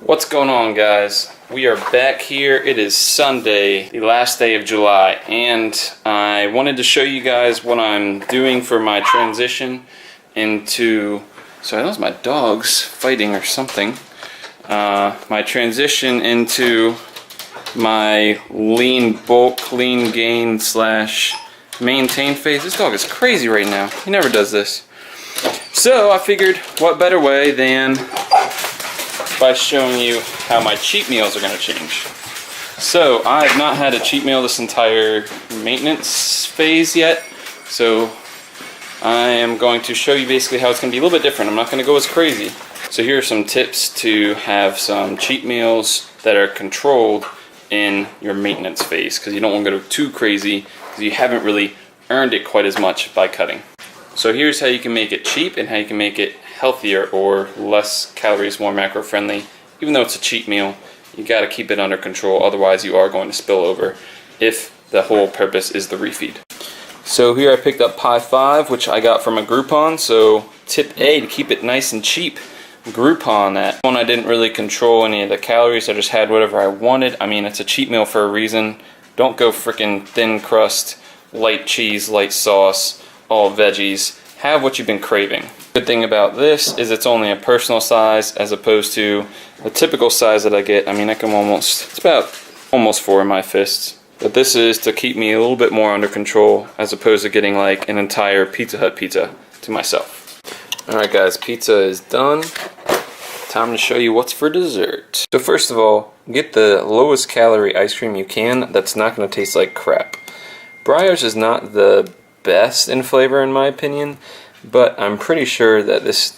What's going on, guys? We are back here. It is Sunday, the last day of July, and I wanted to show you guys what I'm doing for my transition into... Sorry, that was my dogs fighting or something. My transition into my lean bulk, lean gain slash maintain phase. This dog is crazy right now. He never does this. So I figured, what better way than by showing you how my cheat meals are going to change. So I have not had a cheat meal this entire maintenance phase yet, so I am going to show you basically how it's going to be a little bit different. I'm not going to go as crazy. So here are some tips to have some cheat meals that are controlled in your maintenance phase, because you don't want to go too crazy because you haven't really earned it quite as much by cutting. So here's how you can make it cheap and how you can make it healthier or less calories, more macro friendly. Even though it's a cheat meal, you got to keep it under control, otherwise you are going to spill over if the whole purpose is the refeed. So here I picked up Pie 5, which I got from a Groupon. So tip A, to keep it nice and cheap, Groupon that. One, I didn't really control any of the calories, I just had whatever I wanted. I mean, it's a cheat meal for a reason. Don't go freaking thin crust, light cheese, light sauce, all veggies. Have what you've been craving. Good thing about this is it's only a personal size as opposed to the typical size that I get. I mean, I can it's about almost 4 in my fists. But this is to keep me a little bit more under control as opposed to getting like an entire Pizza Hut pizza to myself. Alright guys, pizza is done. Time to show you what's for dessert. So first of all, get the lowest calorie ice cream you can that's not going to taste like crap. Breyers is not the best in flavor in my opinion, but I'm pretty sure that this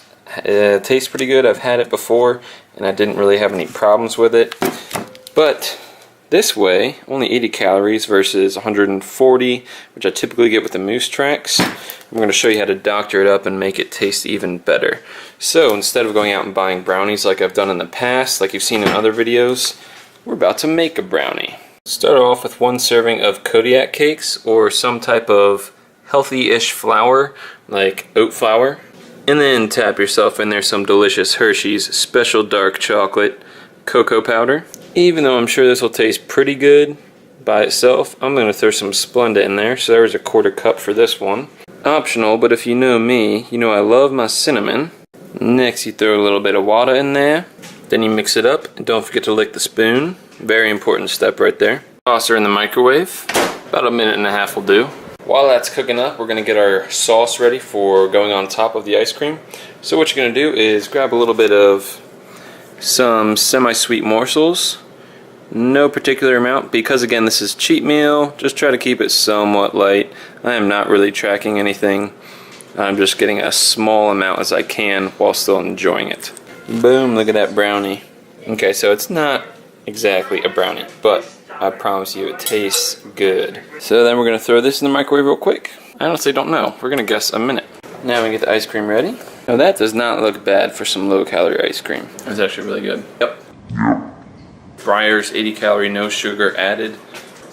tastes pretty good. I've had it before and I didn't really have any problems with it. But this way, only 80 calories versus 140, which I typically get with the Moose Tracks. I'm going to show you how to doctor it up and make it taste even better. So instead of going out and buying brownies like I've done in the past, like you've seen in other videos, we're about to make a brownie. Start off with 1 serving of Kodiak cakes or some type of healthy-ish flour like oat flour, and then tap yourself in there some delicious Hershey's special dark chocolate cocoa powder. Even though I'm sure this will taste pretty good by itself, I'm going to throw some Splenda in there, so there's a 1/4 cup for this one. Optional, but if you know me, you know I love my cinnamon. Next you throw a little bit of water in there, then you mix it up, and don't forget to lick the spoon. Very important step right there. Toss her in the microwave, about 1.5 minutes will do. While that's cooking up, we're going to get our sauce ready for going on top of the ice cream. So what you're going to do is grab a little bit of some semi-sweet morsels. No particular amount, because again this is cheat meal, just try to keep it somewhat light. I am not really tracking anything. I'm just getting a small amount as I can while still enjoying it. Boom, look at that brownie. Okay, so it's not exactly a brownie, but I promise you it tastes good. So then we're going to throw this in the microwave real quick. I honestly don't know. We're going to guess a minute. Now we get the ice cream ready. Now that does not look bad for some low calorie ice cream. It's actually really good. Yep. Breyers, 80 calorie, no sugar added.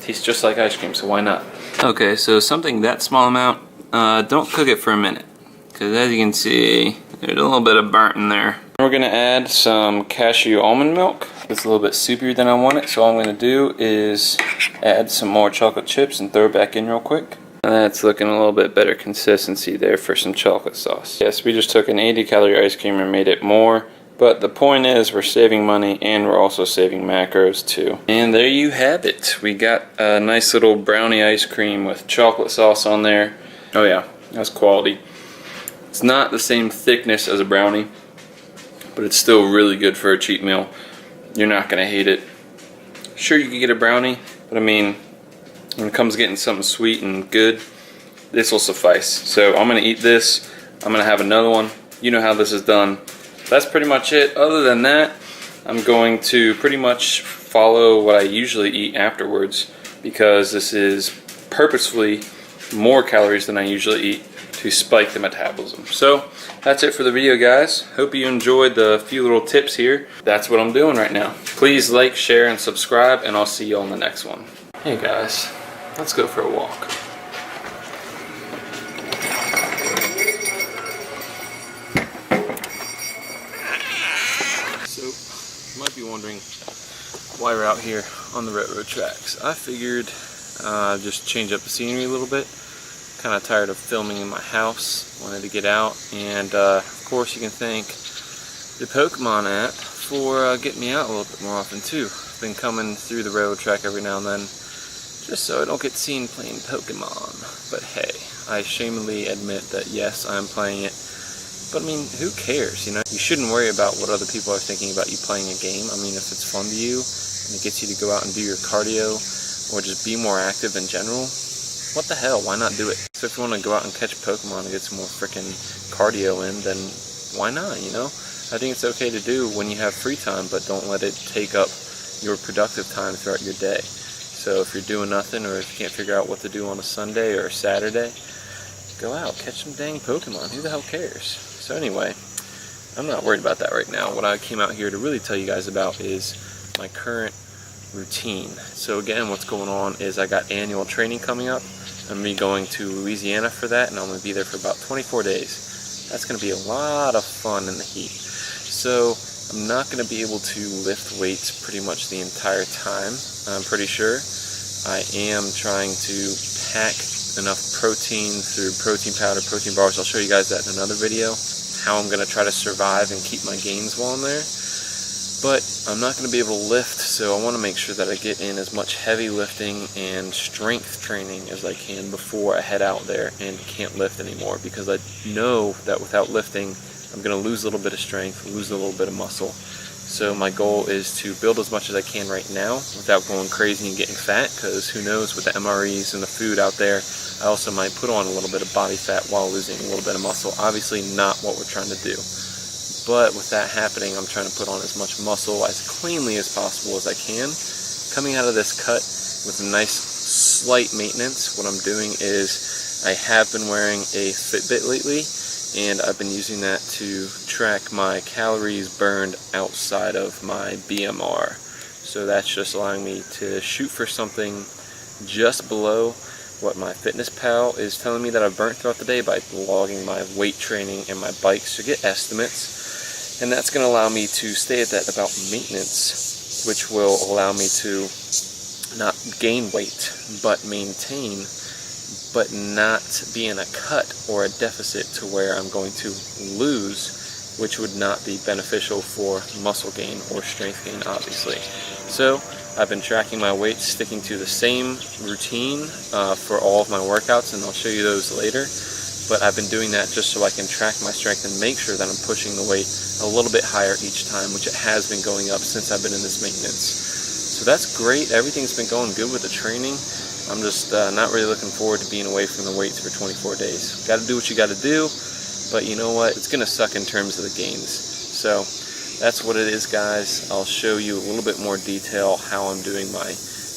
Tastes just like ice cream, so why not? Okay, so something that small amount, don't cook it for a minute. Because as you can see, there's a little bit of burnt in there. We're going to add some cashew almond milk. It's a little bit soupier than I want it, so all I'm going to do is add some more chocolate chips and throw it back in real quick. That's looking a little bit better consistency there for some chocolate sauce. Yes, we just took an 80 calorie ice cream and made it more, but the point is we're saving money and we're also saving macros too. And there you have it. We got a nice little brownie ice cream with chocolate sauce on there. Oh yeah, that's quality. It's not the same thickness as a brownie, but it's still really good for a cheat meal. You're not gonna hate it. Sure, you can get a brownie, but I mean, when it comes to getting something sweet and good, this will suffice. So I'm gonna eat this. I'm gonna have another one. You know how this is done. That's pretty much it. Other than that, I'm going to pretty much follow what I usually eat afterwards, because this is purposefully more calories than I usually eat to spike the metabolism. So that's it for the video, guys. Hope you enjoyed the few little tips here. That's what I'm doing right now. Please like, share, and subscribe, and I'll see you on the next one. Hey guys, let's go for a walk. So, you might be wondering why we're out here on the railroad tracks. I figured just change up the scenery a little bit. Kind of tired of filming in my house. Wanted to get out, and of course you can thank the Pokemon app for getting me out a little bit more often too. I've been coming through the railroad track every now and then, just so I don't get seen playing Pokemon. But hey, I shamefully admit that yes, I'm playing it. But I mean, who cares, you know? You shouldn't worry about what other people are thinking about you playing a game. I mean, if it's fun to you, and it gets you to go out and do your cardio, or just be more active in general, what the hell, why not do it? So if you want to go out and catch Pokemon and get some more freaking cardio in, then why not, you know? I think it's okay to do when you have free time, but don't let it take up your productive time throughout your day. So if you're doing nothing, or if you can't figure out what to do on a Sunday or a Saturday, go out, catch some dang Pokemon. Who the hell cares? So anyway, I'm not worried about that right now. What I came out here to really tell you guys about is my current routine. So again, what's going on is I got annual training coming up. I'm going to be going to Louisiana for that, and I'm going to be there for about 24 days. That's going to be a lot of fun in the heat. So I'm not going to be able to lift weights pretty much the entire time, I'm pretty sure. I am trying to pack enough protein through protein powder, protein bars. I'll show you guys that in another video, how I'm going to try to survive and keep my gains while I'm there. But I'm not going to be able to lift, so I want to make sure that I get in as much heavy lifting and strength training as I can before I head out there and can't lift anymore, because I know that without lifting, I'm going to lose a little bit of strength, lose a little bit of muscle. So my goal is to build as much as I can right now without going crazy and getting fat, because who knows, with the MREs and the food out there, I also might put on a little bit of body fat while losing a little bit of muscle. Obviously not what we're trying to do. But with that happening, I'm trying to put on as much muscle as cleanly as possible as I can. Coming out of this cut with a nice slight maintenance, what I'm doing is I have been wearing a Fitbit lately, and I've been using that to track my calories burned outside of my BMR. So that's just allowing me to shoot for something just below what my fitness pal is telling me that I've burnt throughout the day by logging my weight training and my bikes to get estimates. And that's going to allow me to stay at that about maintenance, which will allow me to not gain weight, but maintain, but not be in a cut or a deficit to where I'm going to lose, which would not be beneficial for muscle gain or strength gain, obviously. So I've been tracking my weight, sticking to the same routine for all of my workouts, and I'll show you those later. But I've been doing that just so I can track my strength and make sure that I'm pushing the weight a little bit higher each time, which it has been going up since I've been in this maintenance. So that's great. Everything's been going good with the training. I'm just not really looking forward to being away from the weights for 24 days. Got to do what you got to do, but you know what? It's going to suck in terms of the gains. So that's what it is, guys. I'll show you a little bit more detail how I'm doing my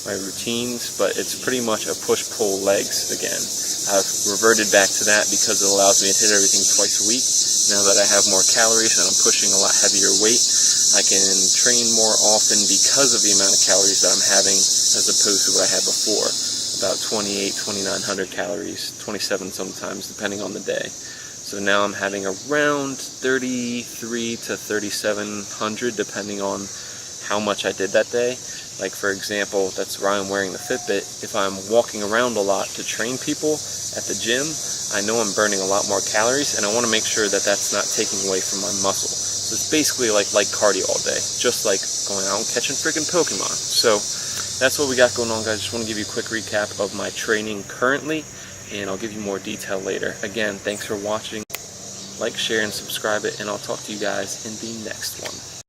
routines, but it's pretty much a push-pull legs again. I've reverted back to that because it allows me to hit everything twice a week. Now that I have more calories and I'm pushing a lot heavier weight, I can train more often because of the amount of calories that I'm having as opposed to what I had before. About 2,900 calories, 27 sometimes, depending on the day. So now I'm having around 33 to 3,700 depending on how much I did that day. Like for example, that's why I'm wearing the Fitbit. If I'm walking around a lot to train people at the gym, I know I'm burning a lot more calories, and I want to make sure that that's not taking away from my muscle. So it's basically like cardio all day, just like going out and catching freaking Pokemon. So that's what we got going on, guys. Just want to give you a quick recap of my training currently, and I'll give you more detail later. Again, thanks for watching. Like, share, and subscribe it, and I'll talk to you guys in the next one.